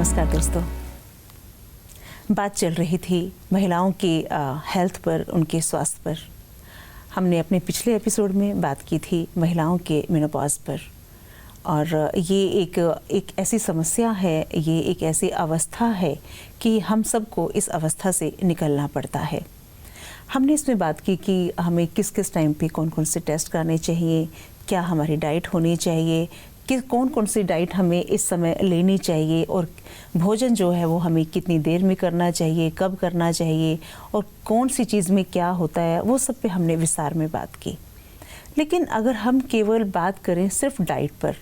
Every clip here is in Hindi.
नमस्कार दोस्तों। बात चल रही थी महिलाओं की हेल्थ पर, उनके स्वास्थ्य पर। हमने अपने पिछले एपिसोड में बात की थी महिलाओं के मेनोपॉज पर, और ये एक ऐसी समस्या है, ये एक ऐसी अवस्था है कि हम सबको इस अवस्था से निकलना पड़ता है। हमने इसमें बात की कि हमें किस किस टाइम पे कौन कौन से टेस्ट करने चाहिए, क्या हमारी डाइट होनी चाहिए, कि कौन कौन सी डाइट हमें इस समय लेनी चाहिए, और भोजन जो है वो हमें कितनी देर में करना चाहिए, कब करना चाहिए, और कौन सी चीज़ में क्या होता है, वो सब पे हमने विस्तार में बात की। लेकिन अगर हम केवल बात करें सिर्फ डाइट पर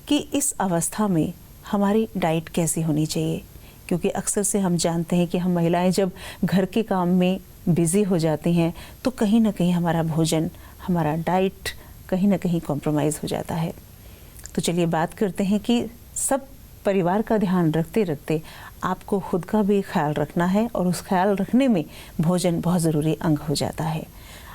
कि इस अवस्था में हमारी डाइट कैसी होनी चाहिए, क्योंकि अक्सर से हम जानते हैं कि हम महिलाएं जब घर के काम में बिज़ी हो जाती हैं तो कहीं ना कहीं हमारा भोजन, हमारा डाइट कहीं ना कहीं कॉम्प्रोमाइज़ हो जाता है। तो चलिए बात करते हैं कि सब परिवार का ध्यान रखते रखते आपको खुद का भी ख्याल रखना है, और उस ख्याल रखने में भोजन बहुत ज़रूरी अंग हो जाता है।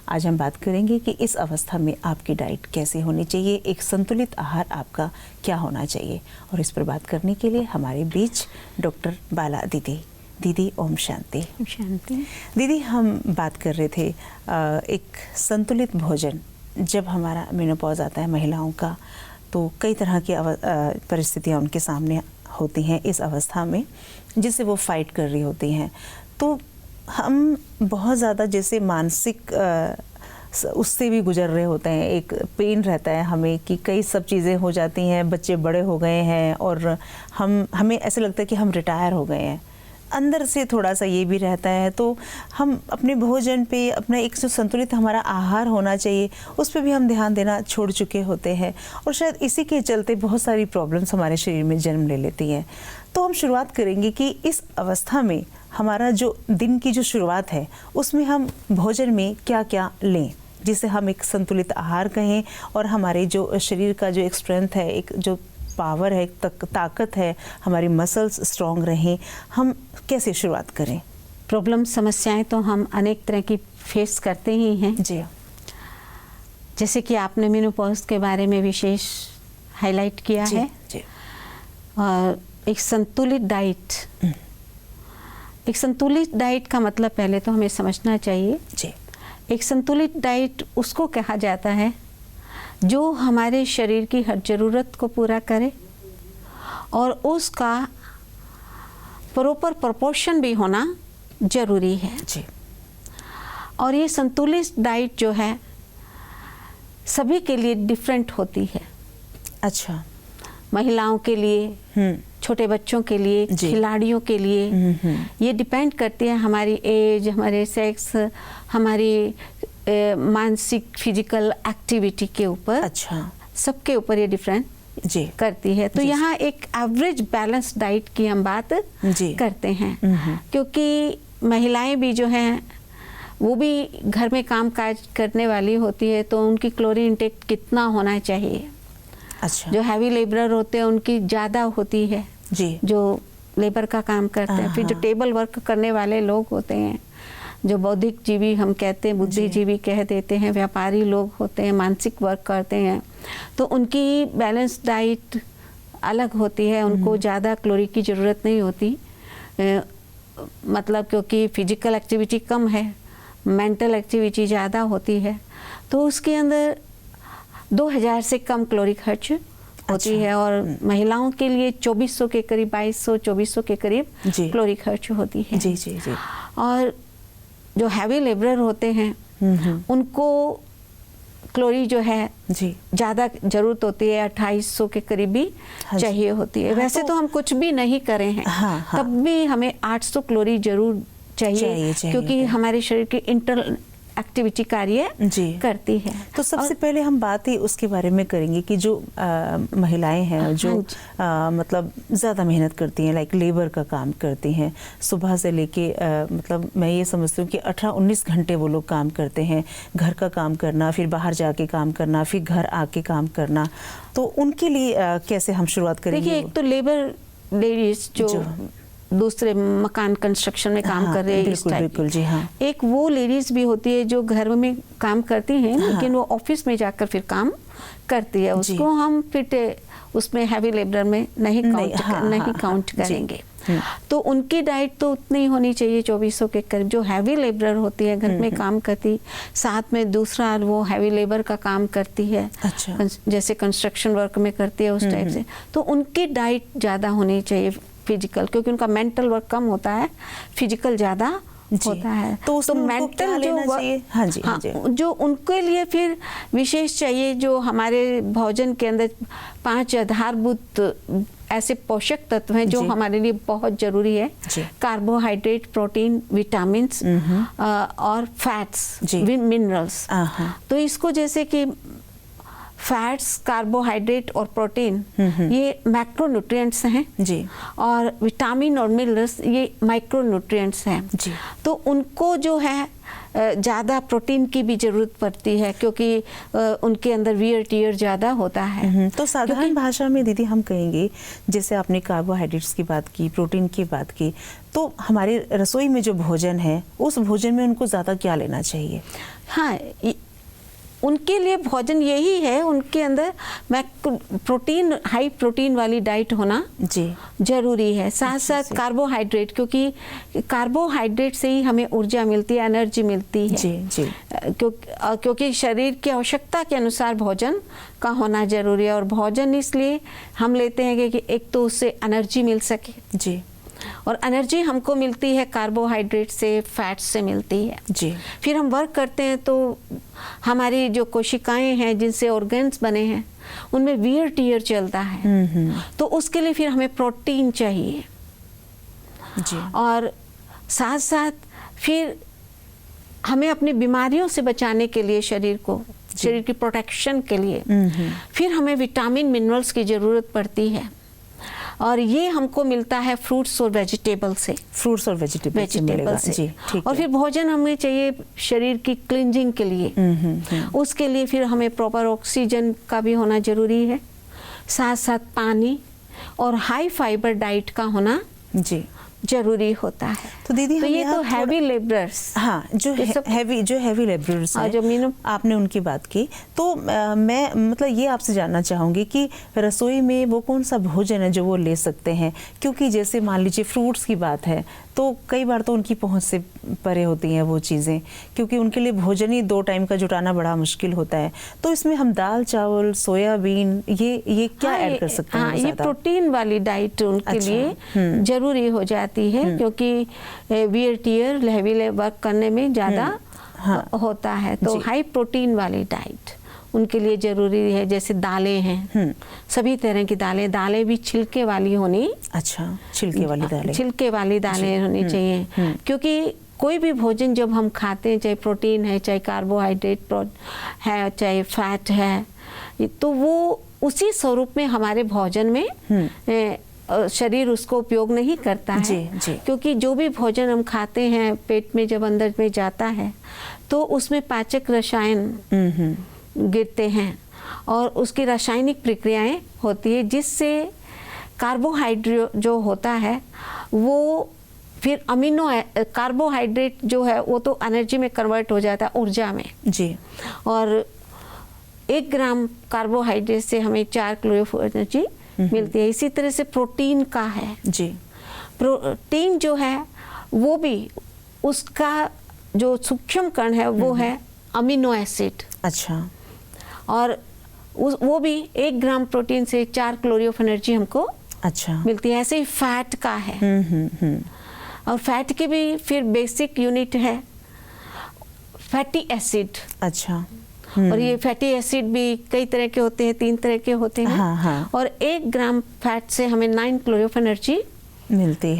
आज हम बात करेंगे कि इस अवस्था में आपकी डाइट कैसी होनी चाहिए, एक संतुलित आहार आपका क्या होना चाहिए। और इस पर बात करने के लिए हमारे बीच डॉक्टर बाला दीदी ओम शांति। शांति। दीदी, हम बात कर रहे थे एक संतुलित भोजन। जब हमारा मेनोपॉज आता है महिलाओं का, तो कई तरह की परिस्थितियाँ उनके सामने होती हैं इस अवस्था में, जिससे वो फाइट कर रही होती हैं। तो हम बहुत ज़्यादा जैसे मानसिक उससे भी गुजर रहे होते हैं। एक पेन रहता है हमें कि कई सब चीज़ें हो जाती हैं, बच्चे बड़े हो गए हैं और हमें ऐसे लगता है कि हम रिटायर हो गए हैं। अंदर से थोड़ा सा ये भी रहता है। तो हम अपने भोजन पे, अपना एक जो संतुलित हमारा आहार होना चाहिए, उस पर भी हम ध्यान देना छोड़ चुके होते हैं, और शायद इसी के चलते बहुत सारी प्रॉब्लम्स हमारे शरीर में जन्म ले लेती हैं। तो हम शुरुआत करेंगे कि इस अवस्था में हमारा जो दिन की जो शुरुआत है उसमें हम भोजन में क्या क्या लें, जिसे हम एक संतुलित आहार कहें, और हमारे जो शरीर का जो एक स्ट्रेंथ है, एक जो पावर है, ताकत है, हमारी मसल्स स्ट्रॉन्ग रहें, हम कैसे शुरुआत करें? प्रॉब्लम, समस्याएं तो हम अनेक तरह की फेस करते ही हैं जी। जैसे कि आपने मेनोपॉज के बारे में विशेष हाईलाइट किया जी, है। जी। और एक संतुलित डाइट का मतलब पहले तो हमें समझना चाहिए। जी। एक संतुलित डाइट उसको कहा जाता है जो हमारे शरीर की हर ज़रूरत को पूरा करे, और उसका प्रॉपर प्रोपोर्शन भी होना ज़रूरी है। जी। और ये संतुलित डाइट जो है सभी के लिए डिफरेंट होती है। अच्छा। महिलाओं के लिए, छोटे बच्चों के लिए, खिलाड़ियों के लिए, ये डिपेंड करती है हमारी एज, हमारे सेक्स, हमारी मानसिक फिजिकल एक्टिविटी के ऊपर। अच्छा। सबके ऊपर ये डिफरेंट जी करती है। तो यहाँ एक एवरेज बैलेंस डाइट की हम बात करते हैं, क्योंकि महिलाएं भी जो हैं वो भी घर में काम काज करने वाली होती है, तो उनकी कैलोरी इंटेक कितना होना चाहिए। अच्छा। जो हैवी लेबरर होते हैं उनकी ज़्यादा होती है, जी, जो लेबर का काम करते हैं। फिर जो टेबल वर्क करने वाले लोग होते हैं, जो बौद्धिक जीवी हम कहते हैं, बुद्धिजीवी कह देते हैं, व्यापारी लोग होते हैं, मानसिक वर्क करते हैं, तो उनकी बैलेंस डाइट अलग होती है। उनको ज़्यादा कैलोरी की ज़रूरत नहीं होती, मतलब क्योंकि फिजिकल एक्टिविटी कम है, मेंटल एक्टिविटी ज़्यादा होती है, तो उसके अंदर 2000 से कम कैलोरी खर्च होती है। और महिलाओं के लिए 2400 के करीब, 2200-2400 के करीब कैलोरी खर्च होती है। जी जी जी। और जो हैवी लेबरर होते हैं उनको कैलोरी जो है जी ज़्यादा ज़रूरत होती है, 2800 के करीब भी चाहिए होती है। वैसे तो हम कुछ भी नहीं करें हैं, तब भी हमें 800 कैलोरी जरूर चाहिए, क्योंकि हमारे शरीर की इंटरनल एक्टिविटी कार्य करती है। तो सबसे पहले हम बात ही उसके बारे में करेंगे कि जो महिलाएं हैं जो मतलब ज़्यादा मेहनत करती हैं, लाइक लेबर का काम करती हैं, सुबह से लेके मतलब मैं ये समझती हूँ कि 18-19 घंटे वो लोग काम करते हैं। घर का काम करना, फिर बाहर जाके काम करना, फिर घर आके काम करना, तो उनके लिए कैसे हम शुरुआत करेंगे? देखिए, एक तो लेबर लेडीज जो दूसरे मकान कंस्ट्रक्शन में काम कर रहे हैं, बिल्कुल बिल्कुल जी हाँ। एक वो लेडीज भी होती है जो घर में काम करती हैं, लेकिन वो ऑफिस में जाकर फिर काम करती है। उसको हम फिर उसमें हैवी लेबर में नहीं काउंट करेंगे। तो उनकी डाइट तो उतनी ही होनी चाहिए 2400 के करीब। जो हैवी लेबर होती है, घर में काम करती, साथ में दूसरा वो हैवी लेबर का काम करती है, अच्छा। जैसे कंस्ट्रक्शन वर्क में करती है उस टाइप से, तो उनकी डाइट ज़्यादा होनी चाहिए फिजिकल, क्योंकि उनका मेंटल वर्क कम होता है, फिजिकल ज़्यादा होता है। तो मेंटल जो हाँ जी, हाँ जी, जो उनके लिए फिर विशेष चाहिए, जो हमारे भोजन के अंदर 5 आधारभूत ऐसे पोषक तत्व हैं जो हमारे लिए बहुत जरूरी है। कार्बोहाइड्रेट, प्रोटीन, विटामिन्स और फैट्स, मिनरल्स। तो इसको जैसे कि फैट्स, कार्बोहाइड्रेट और प्रोटीन ये मैक्रोन्यूट्रिएंट्स हैं जी, और विटामिन और मिनरल्स ये माइक्रोन्यूट्रिएंट्स हैं जी। तो उनको जो है ज़्यादा प्रोटीन की भी ज़रूरत पड़ती है, क्योंकि उनके अंदर वियर टियर ज़्यादा होता है। तो साधारण भाषा में दीदी हम कहेंगे, जैसे आपने कार्बोहाइड्रेट्स की बात की, प्रोटीन की बात की, तो हमारी रसोई में जो भोजन है उस भोजन में उनको ज़्यादा क्या लेना चाहिए? हाँ, उनके लिए भोजन यही है, उनके अंदर प्रोटीन, हाई प्रोटीन वाली डाइट होना जी जरूरी है। साथ साथ कार्बोहाइड्रेट, क्योंकि कार्बोहाइड्रेट से ही हमें ऊर्जा मिलती है, एनर्जी मिलती है जी जी। क्योंकि शरीर की आवश्यकता के अनुसार भोजन का होना जरूरी है, और भोजन इसलिए हम लेते हैं कि एक तो उससे एनर्जी मिल सके जी, और एनर्जी हमको मिलती है कार्बोहाइड्रेट से, फैट से मिलती है जी। फिर हम वर्क करते हैं तो हमारी जो कोशिकाएं हैं, जिनसे ऑर्गन्स बने हैं, उनमें वियर टियर चलता है, तो उसके लिए फिर हमें प्रोटीन चाहिए जी। और साथ साथ फिर हमें अपनी बीमारियों से बचाने के लिए, शरीर की प्रोटेक्शन के लिए फिर हमें विटामिन, मिनरल्स की ज़रूरत पड़ती है, और ये हमको मिलता है फ्रूट्स और वेजिटेबल से। फ्रूट्स और वेजिटेबल से जी, ठीक। और फिर भोजन हमें चाहिए शरीर की क्लींजिंग के लिए, उसके लिए फिर हमें प्रॉपर ऑक्सीजन का भी होना जरूरी है, साथ साथ पानी और हाई फाइबर डाइट का होना जी जरूरी होता है। तो दीदी तो ये तो हैवी लेबरर्स, हाँ, जो हैवी लेबरर्स हैं, जो आपने उनकी बात की, तो मैं मतलब ये आपसे जानना चाहूँगी कि रसोई में वो कौन सा भोजन है जो वो ले सकते हैं? क्योंकि जैसे मान लीजिए फ्रूट्स की बात है, तो कई बार तो उनकी पहुंच से परे होती हैं वो चीज़ें, क्योंकि उनके लिए भोजन ही 2 टाइम का जुटाना बड़ा मुश्किल होता है। तो इसमें हम दाल, चावल, सोयाबीन, ये क्या ऐड कर सकते हैं? ये प्रोटीन वाली डाइट उनके लिए जरूरी हो जाती है, क्योंकि वियर टियर, हैवी वर्क करने में ज़्यादा होता है, तो हाई प्रोटीन वाली डाइट उनके लिए जरूरी है। जैसे दालें हैं, सभी तरह की दालें भी छिलके वाली होनी, अच्छा, छिलके वाली दालें होनी चाहिए, क्योंकि कोई भी भोजन जब हम खाते हैं, चाहे प्रोटीन है, चाहे कार्बोहाइड्रेट है, चाहे फैट है, तो वो उसी स्वरूप में हमारे भोजन में शरीर उसको उपयोग नहीं करता है जी, जी। क्योंकि जो भी भोजन हम खाते हैं, पेट में जब अंदर में जाता है, तो उसमें पाचक रसायन गिरते हैं, और उसकी रासायनिक प्रक्रियाएं होती है, जिससे कार्बोहाइड्रेट जो होता है वो फिर कार्बोहाइड्रेट जो है वो तो एनर्जी में कन्वर्ट हो जाता है, ऊर्जा में जी। और 1 ग्राम कार्बोहाइड्रेट से हमें 4 कैलोरी एनर्जी मिलती है। इसी तरह से प्रोटीन का है जी। प्रोटीन जो है वो भी, उसका जो सूक्ष्म कण है वो है अमीनो एसिड, अच्छा, और वो भी 1 ग्राम प्रोटीन से 4 कैलोरी ऑफ एनर्जी हमको अच्छा मिलती है। ऐसे ही फैट का है, और फैट की भी फिर बेसिक यूनिट है फैटी एसिड, अच्छा, और ये फैटी एसिड भी कई तरह के होते हैं, 3 तरह के होते हैं, हाँ। और 1 ग्राम फैट से हमें 9 कैलोरी ऑफ एनर्जी मिलती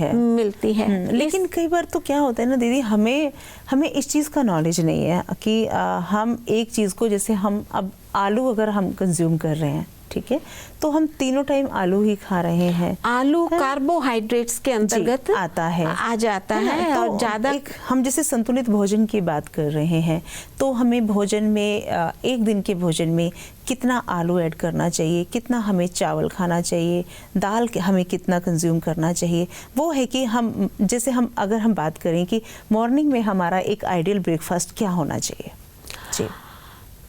है। लेकिन कई बार तो क्या होता है ना दीदी, हमें इस चीज़ का नॉलेज नहीं है कि हम एक चीज़ को, जैसे हम अब आलू अगर हम कंज्यूम कर रहे हैं, ठीक है, तो हम तीनों टाइम आलू ही खा रहे हैं। आलू कार्बोहाइड्रेट्स के अंतर्गत आता है, आ जाता है, तो और ज़्यादा हम जैसे संतुलित भोजन की बात कर रहे हैं, तो हमें भोजन में एक दिन के भोजन में कितना आलू ऐड करना चाहिए, कितना हमें चावल खाना चाहिए, दाल हमें कितना कंज्यूम करना चाहिए, वो है कि हम जैसे अगर हम बात करें कि मॉर्निंग में हमारा एक आइडियल ब्रेकफास्ट क्या होना चाहिए जी।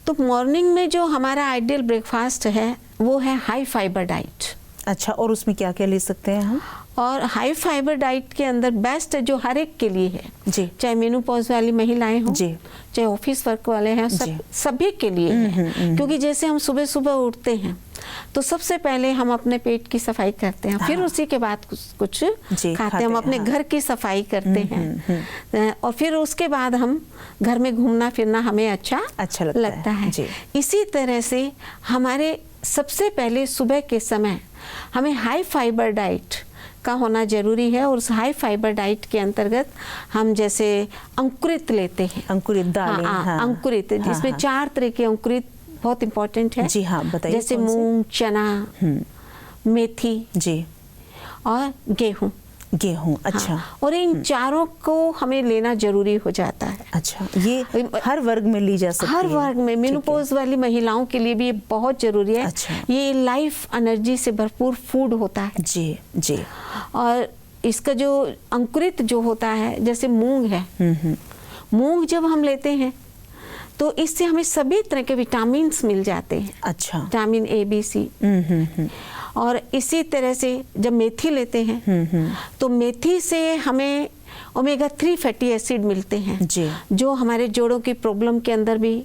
तो मॉर्निंग में जो हमारा आइडियल ब्रेकफास्ट है वो है हाई फाइबर डाइट। अच्छा, और उसमें क्या क्या ले सकते हैं हम? और हाई फाइबर डाइट के अंदर बेस्ट है जो हर एक के लिए है जी, चाहे मेनोपॉज वाली महिलाएं हों, जी, चाहे ऑफिस वर्क वाले हैं, सभी के लिए है। क्योंकि जैसे हम सुबह सुबह उठते हैं तो सबसे पहले हम अपने पेट की सफाई करते हैं, फिर उसी के बाद कुछ खाते हैं, हम अपने घर की सफाई करते हैं, और फिर उसके बाद हम घर में घूमना फिरना हमें अच्छा लगता है। इसी तरह से हमारे सबसे पहले सुबह के समय हमें हाई फाइबर डाइट का होना जरूरी है, और उस हाई फाइबर डाइट के अंतर्गत हम जैसे अंकुरित लेते हैं, अंकुरित दालें, अंकुरित, जिसमें 4 तरह के अंकुरित बहुत इंपॉर्टेंट है। जी हाँ, बताइए। जैसे मूंग, चना, मेथी जी, और गेहूं। अच्छा। हाँ, और इन चारों को हमें लेना जरूरी हो जाता है। अच्छा, ये हर वर्ग में ली जा सकती है? हर वर्ग में, मेनोपॉज वाली महिलाओं के लिए भी ये बहुत जरूरी है। अच्छा। ये लाइफ एनर्जी से भरपूर फूड होता है। जी जी। और इसका जो अंकुरित जो होता है, जैसे मूंग है, मूंग जब हम लेते हैं तो इससे हमें सभी तरह के विटामिन मिल जाते हैं। अच्छा। विटामिन ए, बी, सी। और इसी तरह से जब मेथी लेते हैं तो मेथी से हमें ओमेगा 3 फैटी एसिड मिलते हैं, जो हमारे जोड़ों की प्रॉब्लम के अंदर भी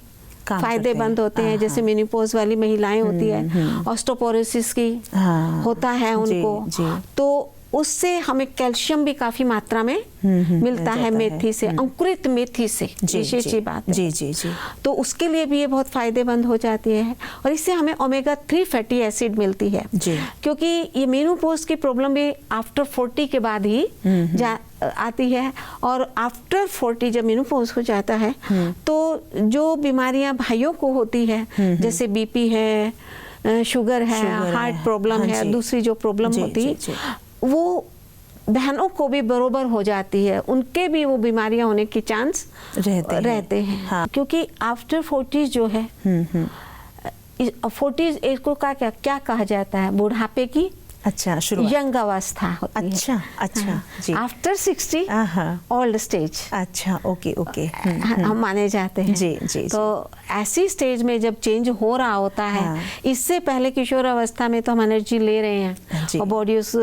फायदेमंद होते हैं। जैसे मेनोपॉज वाली महिलाएं होती है, ऑस्टियोपोरोसिस की होता है उनको, तो उससे हमें कैल्शियम भी काफी मात्रा में मिलता है मेथी से, अंकुरित मेथी से, विशेष ही बात है। जी। तो उसके लिए भी ये बहुत फायदेमंद हो जाती है, और इससे हमें ओमेगा 3 फैटी एसिड मिलती है। क्योंकि ये मेनोपॉज की प्रॉब्लम भी आफ्टर 40 के बाद ही आती है, और आफ्टर 40 जब मेनोपॉज हो जाता है तो जो बीमारियां भाइयों को होती है, जैसे बीपी है, शुगर है, हार्ट प्रॉब्लम है, दूसरी जो प्रॉब्लम होती है वो बहनों को भी बरोबर हो जाती है, उनके भी वो बीमारियां होने के चांस रहते हैं। हाँ। क्योंकि आफ्टर 40 जो है, 40 एज को क्या कहा जाता है, बुढ़ापे की यंग अवस्था होती है। अच्छा जी। After 60 old stage. अच्छा, ओके। हम माने जाते हैं। जी। तो ऐसी स्टेज में जब चेंज हो रहा होता है, इससे पहले किशोर अवस्था में तो हम एनर्जी ले रहे हैं, और बॉडी उस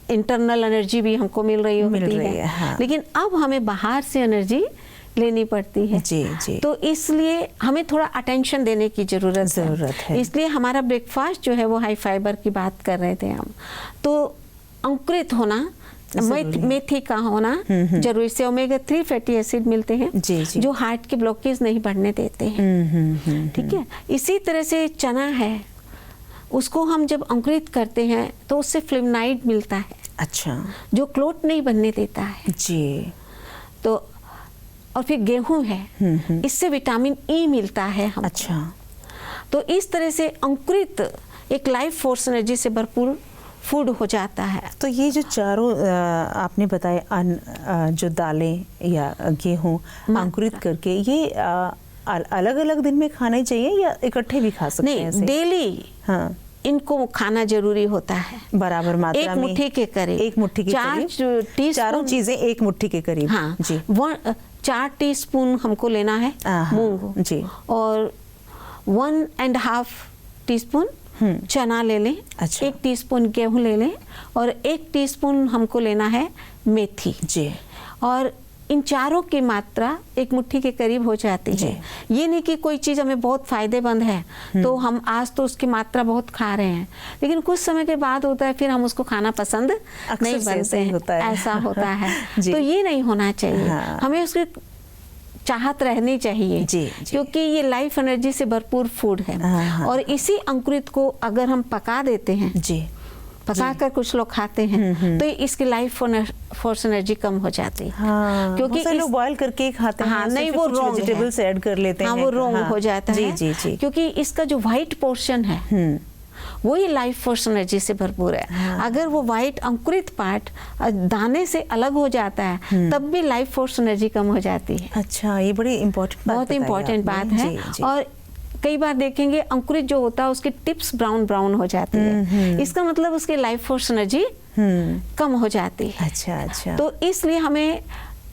इंटरनल एनर्जी भी हमको मिल रही है। हाँ। लेकिन अब हमें बाहर से एनर्जी लेनी पड़ती है। जी। तो इसलिए हमें थोड़ा अटेंशन देने की जरूरत है। इसलिए हमारा ब्रेकफास्ट जो है वो हाई फाइबर की बात कर रहे थे हम, तो अंकुरित होना, मेथी का होना जरूरी से ओमेगा 3 फैटी एसिड मिलते हैं, जो हार्ट के ब्लॉकेज नहीं बढ़ने देते हैं। ठीक है। इसी तरह से चना है, उसको हम जब अंकुरित करते हैं तो उससे फ्लेवनाइड मिलता है। अच्छा। जो क्लोट नहीं बनने देता है। जी। तो और फिर गेहूं है, इससे विटामिन ई मिलता है हमको। अच्छा। तो इस तरह से अंकुरित एक लाइफ फोर्स एनर्जी से भरपूर फूड हो जाता है। तो ये जो चारों आपने बताए जो दालें या गेहूं अंकुरित करके, ये अलग अलग दिन में खाने चाहिए या इकट्ठे भी खा सकते हैं? नहीं, डेली। हाँ, इनको खाना जरूरी होता है, बराबर मात्रा में, एक मुट्ठी के करीब। 1 मुट्ठी के करीब, चारों चीजें 1 मुट्ठी के करीब। हाँ जी। 4 टीस्पून हमको लेना है मूंग जी, और 1.5 टीस्पून चना ले लें। अच्छा। 1 टीस्पून गेहूं ले लें, और 1 टीस्पून हमको लेना है मेथी जी। और इन चारों की मात्रा 1 मुट्ठी के करीब हो जाती है। ये नहीं कि कोई चीज़ हमें बहुत फायदेमंद है तो हम आज तो उसकी मात्रा बहुत खा रहे हैं, लेकिन कुछ समय के बाद होता है फिर हम उसको खाना पसंद नहीं बनते हैं, ऐसा होता है। तो ये नहीं होना चाहिए। हाँ। हमें उसकी चाहत रहनी चाहिए जी। क्योंकि ये लाइफ एनर्जी से भरपूर फूड है। हाँ। और इसी अंकुरित को अगर हम पका देते हैं जी, पकाकर कुछ लोग खाते हैं, तो इसकी लाइफ फोर्स एनर्जी कम हो जाती है। हाँ, क्योंकि लोग बॉयल करके ही खाते हैं। हाँ, नहीं, वो रॉन्ग है। वेजिटेबल्स ऐड कर लेते हैं। हाँ, वो रॉन्ग हो जाता है। जी। क्योंकि इसका जो व्हाइट पोर्शन है वही लाइफ फोर्स एनर्जी से भरपूर है। हाँ। अगर वो व्हाइट अंकुरित पार्ट दाने से अलग हो जाता है तब भी लाइफ फोर्स एनर्जी कम हो जाती है। अच्छा, ये बड़ी इम्पोर्टेंट बात, बहुत इम्पोर्टेंट बात है। और कई बार देखेंगे अंकुरित जो होता है उसकी टिप्स ब्राउन हो जाती है, इसका मतलब उसकी लाइफ फोर्स एनर्जी कम हो जाती है। अच्छा। तो इसलिए हमें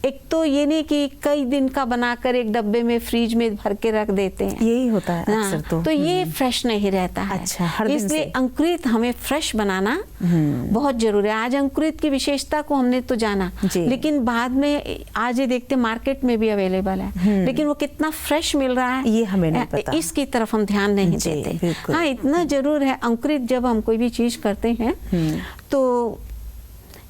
एक तो ये नहीं कि कई दिन का बनाकर एक डब्बे में फ्रिज में भर के रख देते हैं, यही होता है अक्सर तो ये फ्रेश नहीं रहता है। अच्छा, हर दिन इसलिए से। अंकुरित हमें फ्रेश बनाना बहुत जरूरी है। आज अंकुरित की विशेषता को हमने तो जाना, जी। लेकिन बाद में आज ये देखते मार्केट में भी अवेलेबल है, लेकिन वो कितना फ्रेश मिल रहा है ये हमें नहीं पता। इसकी तरफ हम ध्यान नहीं जी, देते। बिल्कुल। हाँ, इतना जरूर है अंकुरित जब हम कोई भी चीज करते हैं तो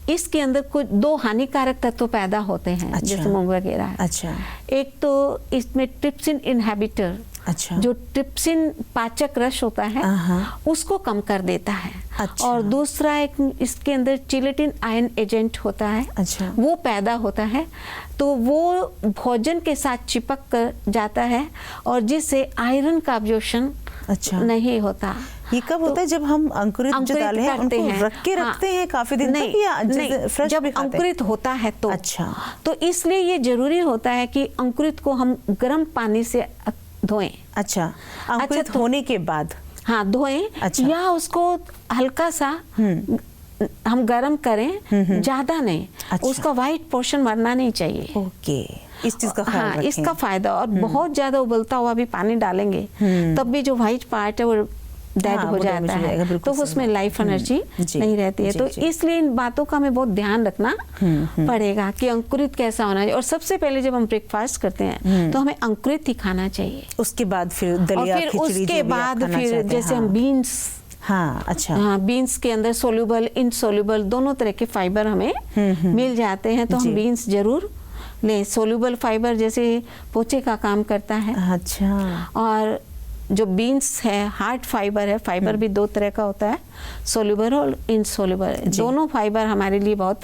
इसके अंदर कुछ 2 हानिकारक तत्व पैदा होते हैं। अच्छा। जैसे मूंग वगैरह है। अच्छा। एक तो इसमें ट्रिप्सिन इनहिबिटर, अच्छा। जो ट्रिप्सिन पाचक रस होता है उसको कम कर देता है। अच्छा। और दूसरा एक इसके अंदर चिलेटिन आयन एजेंट होता है। अच्छा। वो पैदा होता है, तो वो भोजन के साथ चिपक कर जाता है और जिससे आयरन का अब्जॉर्प्शन अच्छा नहीं होता। ये कब होता है? जब हम अंकुरित जो दालें हैं करते उनको हैं, रख के रखते हैं काफी दिन तक, या फ्रेश जब भी खाते हैं? अंकुरित होता है तो। अच्छा। तो इसलिए ये जरूरी होता है कि अंकुरित को हम गर्म पानी से धोएं। अच्छा, अंकुरित अच्छा, तो होने के बाद? हाँ, धोएं। अच्छा। या उसको हल्का सा हम गर्म करें, ज्यादा नहीं। अच्छा। उसका वाइट पोर्शन मरना नहीं चाहिए। ओके, इस चीज का ख्याल हाँ, रखें। इसका फायदा। और बहुत ज्यादा उबलता हुआ भी पानी डालेंगे तब भी जो व्हाइट पार्ट है वो डेड हो जाता है, तो उसमें लाइफ एनर्जी नहीं रहती है। तो इसलिए इन बातों का हमें बहुत ध्यान रखना पड़ेगा कि अंकुरित कैसा होना चाहिए। और सबसे पहले जब हम ब्रेकफास्ट करते हैं तो हमें अंकुरित ही खाना चाहिए। उसके बाद फिर दलिया, और फिर खिचड़ी, उसके जो भी आप बाद खाना फिर चाहते हैं। जैसे हम बीन्स, हाँ, अच्छा, हाँ, बीन्स के अंदर सोल्यूबल, इनसोल्यूबल दोनों तरह के फाइबर हमें मिल जाते हैं, तो हम बीन्स जरूर लें। सोल्यूबल फाइबर जैसे पोचे का काम करता है। अच्छा। और जो बीन्स है हार्ड फाइबर है। फाइबर भी 2 तरह का होता है, सोल्यूबल और इनसोल्यूबल। दोनों फाइबर हमारे लिए बहुत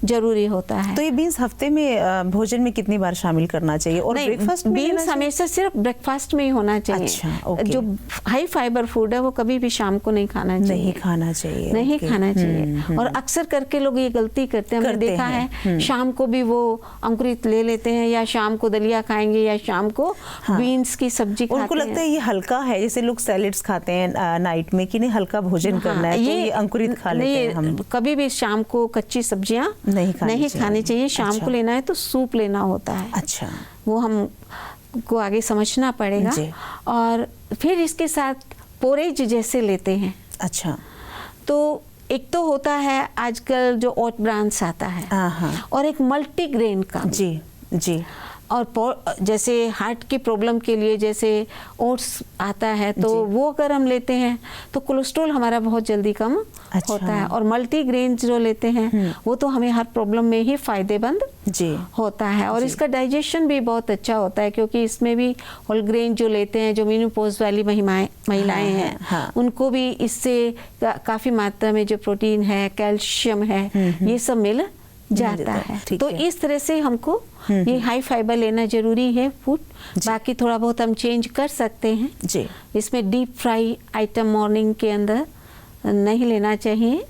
जरूरी होता है। तो ये बीन्स हफ्ते में भोजन में कितनी बार शामिल करना चाहिए? और ब्रेकफास्ट में बीन्स हमेशा सिर्फ ब्रेकफास्ट में ही होना चाहिए। अच्छा, ओके। जो हाई फाइबर फूड है वो कभी भी शाम को नहीं खाना चाहिए। नहीं खाना चाहिए। नहीं ओके। खाना चाहिए। और अक्सर करके लोग ये गलती करते हैं, हमने देखा है, शाम को भी वो अंकुरित ले लेते हैं, या शाम को दलिया खाएंगे, या शाम को बीन्स की सब्जी खाते हैं। उनको लगता है ये हल्का है, जैसे लोग सैलेड्स खाते हैं नाइट में कि नहीं हल्का भोजन करना है, तो ये अंकुरित खा लेते हैं हम। कभी भी शाम को कच्ची सब्जियां नहीं खानी चाहिए। शाम अच्छा। को लेना है तो सूप लेना होता है। अच्छा, वो हम को आगे समझना पड़ेगा। और फिर इसके साथ पोरेज जैसे लेते हैं। अच्छा। तो एक तो होता है आजकल जो ओट ब्रांड्स आता है, और एक मल्टीग्रेन का। जी जी। और जैसे हार्ट की प्रॉब्लम के लिए जैसे ओट्स आता है, तो वो अगर हम लेते हैं तो कोलेस्ट्रॉल हमारा बहुत जल्दी कम होता है। और मल्टीग्रेन जो लेते हैं वो तो हमें हर प्रॉब्लम में ही फायदेमंद होता है। और इसका डाइजेशन भी बहुत अच्छा होता है, क्योंकि इसमें भी होल ग्रेन जो लेते हैं, जो मेनोपॉज वाली महिलाएं हैं, उनको भी इससे काफी मात्रा में जो प्रोटीन है, कैल्शियम है, ये सब मिल जाता है। तो इस तरह से हमको ये हाई फाइबर लेना जरूरी है फूड। बाकी थोड़ा बहुत हम चेंज कर सकते हैं जी। इसमें डीप फ्राई आइटम मॉर्निंग के अंदर नहीं लेना चाहिए।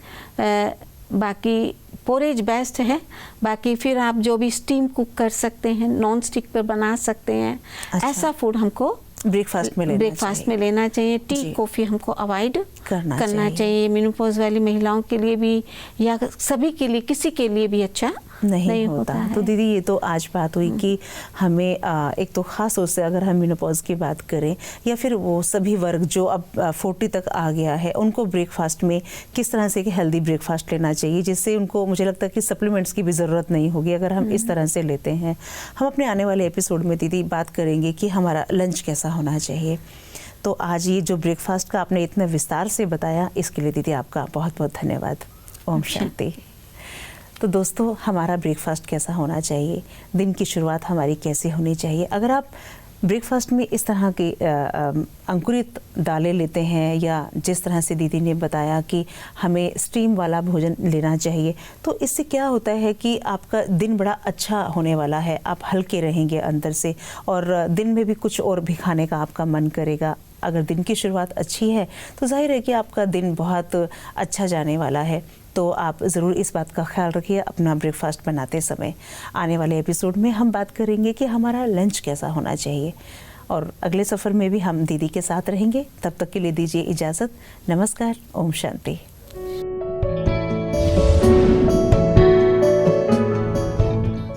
बाकी पोरेज बेस्ट है। बाकी फिर आप जो भी स्टीम कुक कर सकते हैं, नॉन स्टिक पर बना सकते हैं। अच्छा। ऐसा फूड हमको ब्रेकफास्ट में लेना चाहिए। टी कॉफी हमको अवॉइड करना चाहिए। मेनोपॉज वाली महिलाओं के लिए भी, या सभी के लिए, किसी के लिए भी अच्छा नहीं होता है। तो दीदी ये तो आज बात हुई कि हमें एक तो खास तौर से अगर हम मेनोपॉज की बात करें, या फिर वो सभी वर्ग जो अब 40 तक आ गया है, उनको ब्रेकफास्ट में किस तरह से हेल्दी ब्रेकफास्ट लेना चाहिए, जिससे उनको, मुझे लगता है कि सप्लीमेंट्स की भी ज़रूरत नहीं होगी अगर हम इस तरह से लेते हैं। हम अपने आने वाले एपिसोड में दीदी बात करेंगे कि हमारा लंच कैसा होना चाहिए। तो आज ये जो ब्रेकफास्ट का आपने इतना विस्तार से बताया, इसके लिए दीदी आपका बहुत बहुत धन्यवाद। ओम शांति। तो दोस्तों, हमारा ब्रेकफास्ट कैसा होना चाहिए, दिन की शुरुआत हमारी कैसे होनी चाहिए। अगर आप ब्रेकफास्ट में इस तरह की अंकुरित दालें लेते हैं, या जिस तरह से दीदी ने बताया कि हमें स्टीम वाला भोजन लेना चाहिए, तो इससे क्या होता है कि आपका दिन बड़ा अच्छा होने वाला है। आप हल्के रहेंगे अंदर से, और दिन में भी कुछ और भी खाने का आपका मन करेगा। अगर दिन की शुरुआत अच्छी है तो जाहिर है कि आपका दिन बहुत अच्छा जाने वाला है। तो आप ज़रूर इस बात का ख्याल रखिए अपना ब्रेकफास्ट बनाते समय। आने वाले एपिसोड में हम बात करेंगे कि हमारा लंच कैसा होना चाहिए, और अगले सफ़र में भी हम दीदी के साथ रहेंगे। तब तक के लिए दीजिए इजाज़त। नमस्कार। ओम शांति।